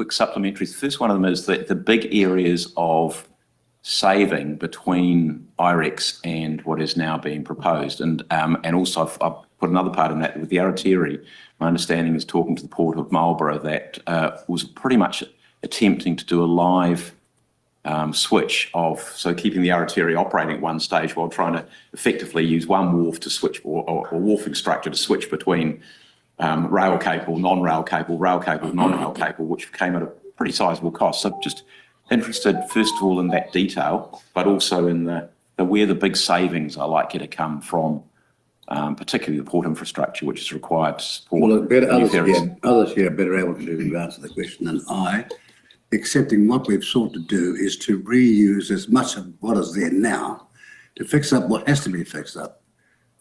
quick supplementaries. The first one of them is that the big areas of saving between IREX and what is now being proposed. And also I've put another part in that with the Aratiri. My understanding is talking to the Port of Marlborough that was pretty much attempting to do a live switch of, so keeping the Aratiri operating at one stage while trying to effectively use one wharf to switch, or wharfing structure to switch between rail cable, non-rail cable, rail cable, non-rail cable, which came at a pretty sizable cost. So just interested, first of all, in that detail, but also in the where the big savings are likely to come from, particularly the port infrastructure, which is required to support. Well, others here are better able to answer the question than I, excepting what we've sought to do is to reuse as much of what is there now to fix up what has to be fixed up,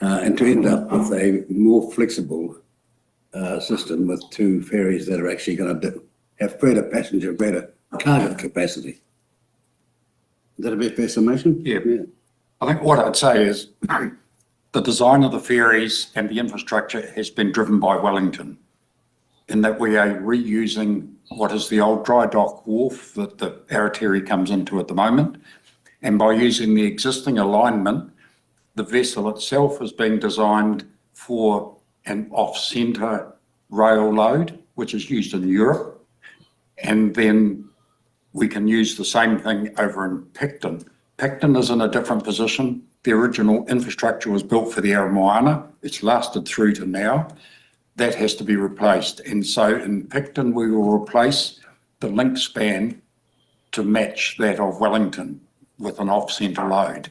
and to end up with a more flexible system with two ferries that are actually going to have greater cargo capacity. Is that a fair summation? Yeah. I think what I'd say is the design of the ferries and the infrastructure has been driven by Wellington, in that we are reusing what is the old dry dock wharf that the Aratiri comes into at the moment. And by using the existing alignment, the vessel itself is being designed for an off-centre rail load, which is used in Europe. And then we can use the same thing over in Picton. Picton is in a different position. The original infrastructure was built for the Aramoana. It's lasted through to now. That has to be replaced. And so in Picton, we will replace the link span to match that of Wellington with an off-centre load.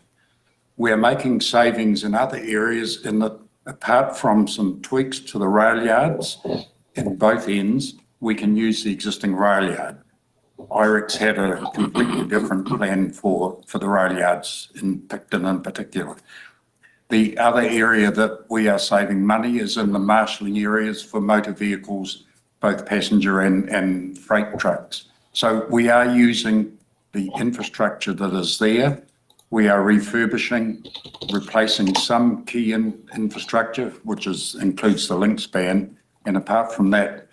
We're making savings in other areas in that, apart from some tweaks to the rail yards in both ends, we can use the existing rail yard. IREX had a completely different plan for the rail yards in Picton in particular. The other area that we are saving money is in the marshalling areas for motor vehicles, both passenger and freight trucks. So we are using the infrastructure that is there. We are refurbishing, replacing some key infrastructure, which includes the link span. And apart from that,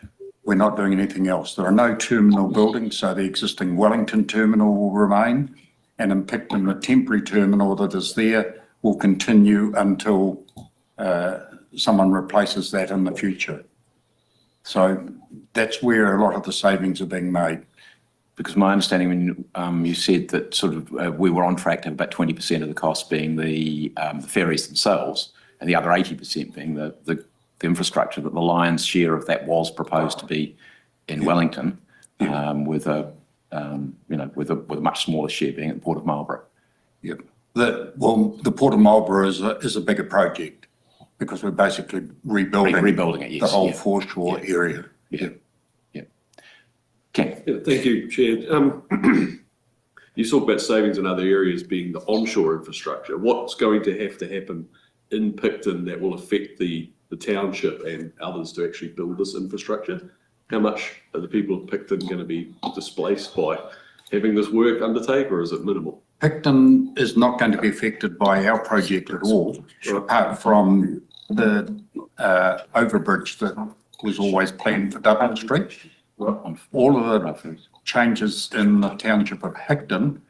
we're not doing anything else. There are no terminal buildings, so the existing Wellington terminal will remain. And in Picton, the temporary terminal that is there will continue until someone replaces that in the future. So that's where a lot of the savings are being made. Because my understanding, when you said that sort of we were on track to have about 20% of the cost being the ferries themselves, and the other 80% being the infrastructure, that the lion's share of that was proposed to be in Wellington, with a much smaller share being at the Port of Marlborough. Yep. The Port of Marlborough is a bigger project because we're basically rebuilding it, yes, the whole foreshore area. Yeah. Ken. Yeah, thank you, Chair. You talk about savings in other areas being the onshore infrastructure. What's going to happen in Picton that will affect the township and others to actually build this infrastructure? How much are the people of Picton going to be displaced by having this work undertake, or is it minimal? Picton is not going to be affected by our project at all, apart from the overbridge that was always planned for Dublin Street. All of the changes in the township of Higdon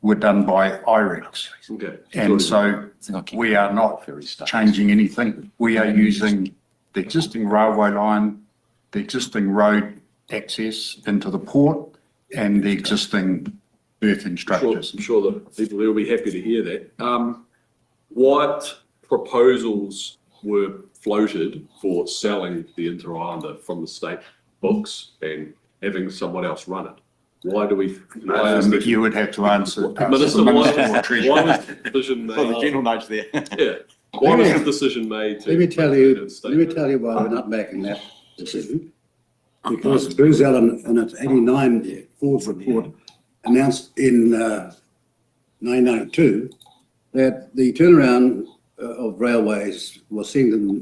were done by IREX. Okay. And so we are not changing anything. We are using the existing railway line, the existing road access into the port, and the existing berthing structures. I'm sure the people there will be happy to hear that. What proposals were floated for selling the Inter-Islander from the state books and having someone else run it? Why do we? You would have to answer. Minister, why was the decision made? The general notes there. Yeah. Why was the decision made to? Let me tell you why we're not making that decision. Because Bruce Allen in its 89 Ford's report announced in 1992 that the turnaround of railways was seen in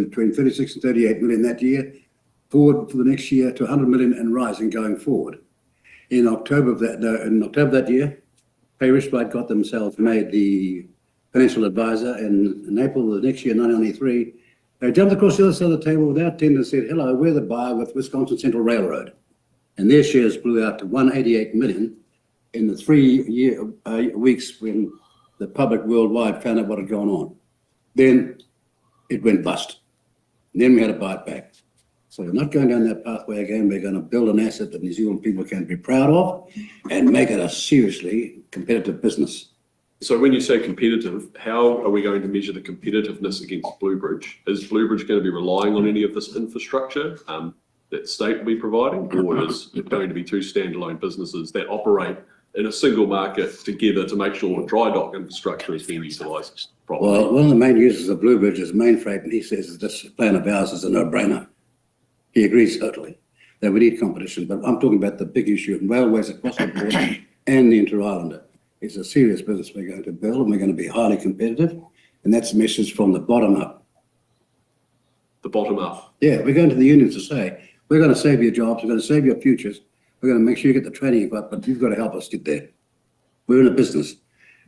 between 36 and 38 million that year, forward for the next year to 100 million and rising going forward. In October of that year, Parish got themselves made the financial advisor, and in April of the next year, 1993, they jumped across the other side of the table without tender and said, hello, we're the buyer with Wisconsin Central Railroad. and their shares blew out to 188 million in the 3 weeks when the public worldwide found out what had gone on. Then it went bust. Then we had to buy it back. So we're not going down that pathway again. We're going to build an asset that New Zealand people can be proud of and make it a seriously competitive business. So when you say competitive, how are we going to measure the competitiveness against Bluebridge? Is Bluebridge going to be relying on any of this infrastructure that state will be providing, or is it going to be two standalone businesses that operate in a single market together to make sure dry dock infrastructure is being utilised properly? Well, one of the main users of Bluebridge is Mainfreight, and he says that this plan of ours is a no-brainer. He agrees totally that we need competition, but I'm talking about the big issue of railways across the board and the Inter-Islander. It's a serious business we're going to build, and we're going to be highly competitive, and that's the message from the bottom up. The bottom up. Yeah, we're going to the unions to say, we're going to save your jobs, we're going to save your futures, we're going to make sure you get the training you've got, but you've got to help us get there. We're in a business.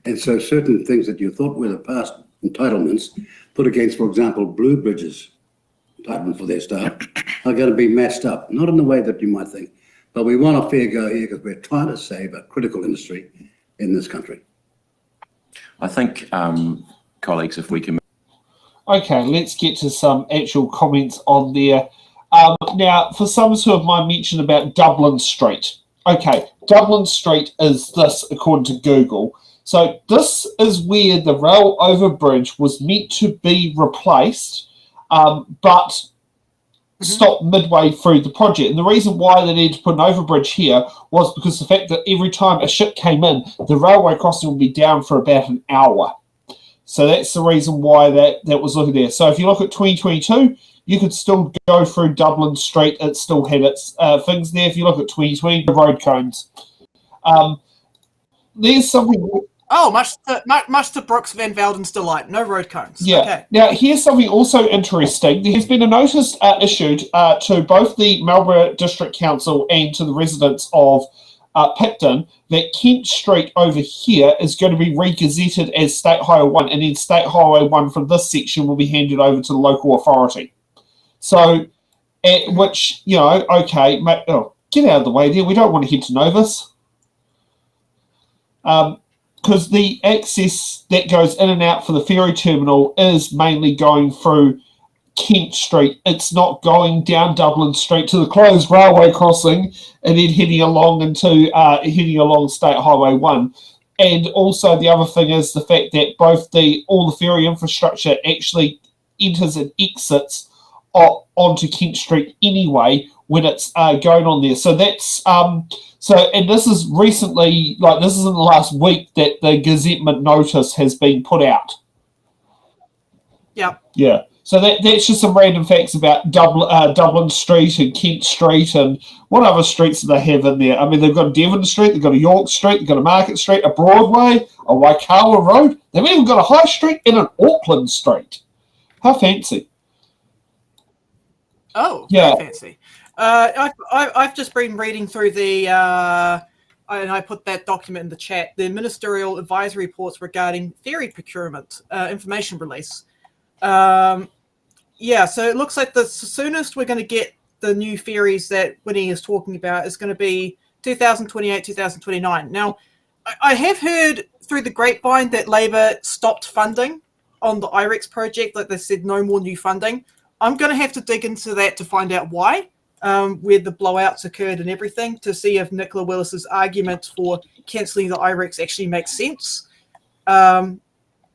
And so certain things that you thought were the past entitlements put against, for example, Bluebridge's entitlement for their staff are going to be messed up, not in the way that you might think, but we want a fair go here because we're trying to save a critical industry in this country. I think, colleagues, if we can. Okay, let's get to some actual comments on there. Now, for some who have my mention about Dublin Street. Okay, Dublin Street is this, according to Google. So this is where the rail overbridge was meant to be replaced, but stopped midway through the project. And the reason why they needed to put an overbridge here was because the fact that every time a ship came in, the railway crossing would be down for about an hour. So that's the reason why that was looking there. So if you look at 2022, you could still go through Dublin Street. It still had its things there. If you look at 2020, the road cones. There's something... Oh, much to Brooks Van Velden's delight. No road cones. Yeah. Okay. Now, here's something also interesting. There has been a notice issued to both the Marlborough District Council and to the residents of Picton that Kent Street over here is going to be re-gazetted as State Highway 1, and then State Highway 1 from this section will be handed over to the local authority. So, which, you know, okay, get out of the way there. We don't want to head to Novus. Because the access that goes in and out for the ferry terminal is mainly going through Kent Street. It's not going down Dublin Street to the closed railway crossing and then heading along State Highway 1. And also the other thing is the fact that all the ferry infrastructure actually enters and exits onto Kent Street anyway when it's going on there. So that's and this is recently, this is in the last week that the gazettement notice has been put out. Yeah. Yeah. So that's just some random facts about Dublin Street and Kent Street and what other streets do they have in there. I mean, they've got a Devon Street, they've got a York Street, they've got a Market Street, a Broadway, a Waikawa Road. They've even got a High Street and an Auckland Street. How fancy. Oh, yeah. Very fancy. I've just been reading through and I put that document in the chat, the ministerial advisory reports regarding ferry procurement information release. So it looks like the soonest we're going to get the new ferries that Winnie is talking about is going to be 2028, 2029. Now, I have heard through the grapevine that Labor stopped funding on the IREX project, like they said, no more new funding. I'm going to have to dig into that to find out why. Where the blowouts occurred and everything, to see if Nicola Willis's argument for cancelling the IREX actually makes sense.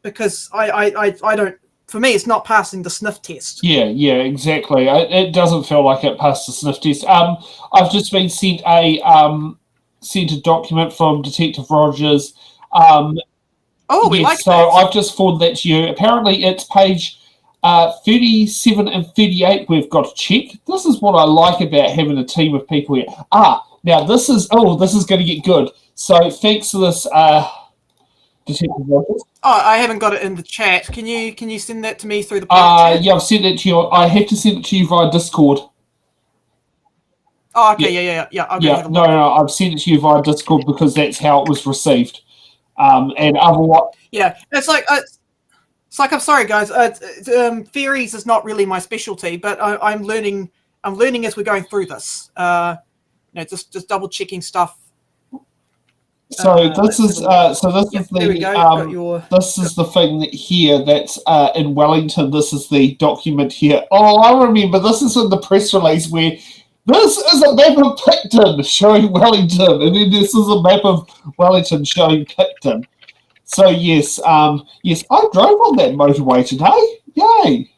Because I don't, for me, it's not passing the sniff test. Yeah, exactly. It doesn't feel like it passed the sniff test. I've just been sent a document from Detective Rogers. So I've just forwarded that to you. Apparently, it's page 37 and 38 we've got to check. This is what I like about having a team of people here. Now this is going to get good. So thanks for this, Detective Rogers. I haven't got it in the chat. Can you send that to me through the chat? Yeah, I've sent it to you. I have to send it to you via Discord. Oh, okay, yeah. No, I've sent it to you via Discord because that's how it was received. And otherwise, yeah, it's like I'm sorry, guys. Ferries is not really my specialty, but I'm learning as we're going through this. just double checking stuff. So this is There we go. Got your, this is the thing here that's in Wellington. This is the document here. Oh, I remember. This is in the press release where this is a map of Picton showing Wellington, and then this is a map of Wellington showing Picton. So yes, yes, I drove on that motorway today. Yay!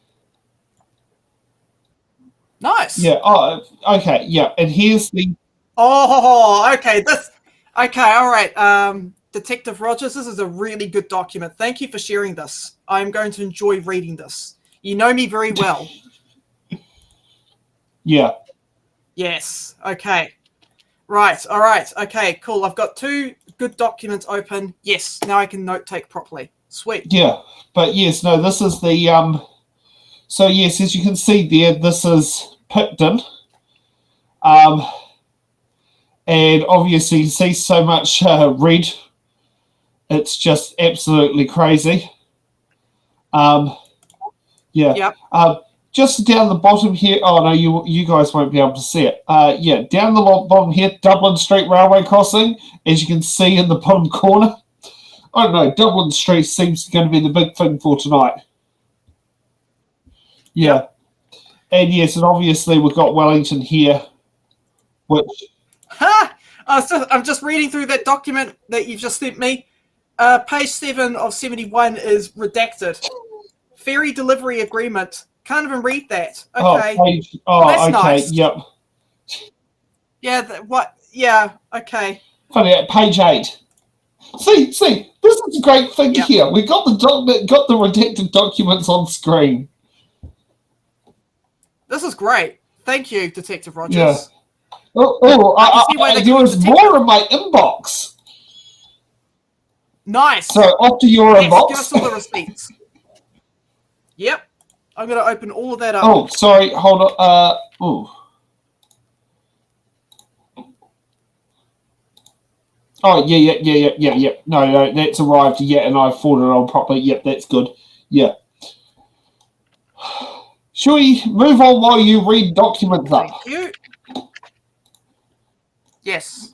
nice. Yeah. Oh, okay. Yeah. And here's the. Oh, okay. Okay. All right. Detective Rogers, this is a really good document. Thank you for sharing this. I'm going to enjoy reading this. You know me very well. Yeah. Yes. Okay. Right. All right. Okay. Cool. I've got 2 good documents open. Yes. Now I can note take properly. Sweet. Yeah. But yes, no. This is the. So yes, as you can see there, this is Picton. And obviously you see so much red. It's just absolutely crazy. Yeah. Yep. Just down the bottom here. Oh no, you guys won't be able to see it. Yeah, down the bottom here, Dublin Street Railway Crossing, as you can see in the bottom corner. I don't know, Dublin Street seems going to be the big thing for tonight. Yeah. Yep. And yes, and obviously we've got Wellington here, which... Ha! I'm just reading through that document that you've just sent me. Page 7 of 71 is redacted. Ferry delivery agreement. Can't even read that. Okay. That's okay. nice. Yep. Yeah. What? Yeah. Okay. Funny, page 8. See, this is a great thing Yep. here. We got the redacted documents on screen. This is great. Thank you, Detective Rogers. Yeah. There there was more in my inbox. Nice. So off to your Yes, inbox. give us all the receipts. Yep. I'm going to open all of that up. Oh, sorry. Hold on. Ooh. Oh, yeah. No, that's arrived. Yeah, and I forwarded it on properly. Yep, that's good. Yeah. Shall we move on while you read documents up? Thank you. Yes.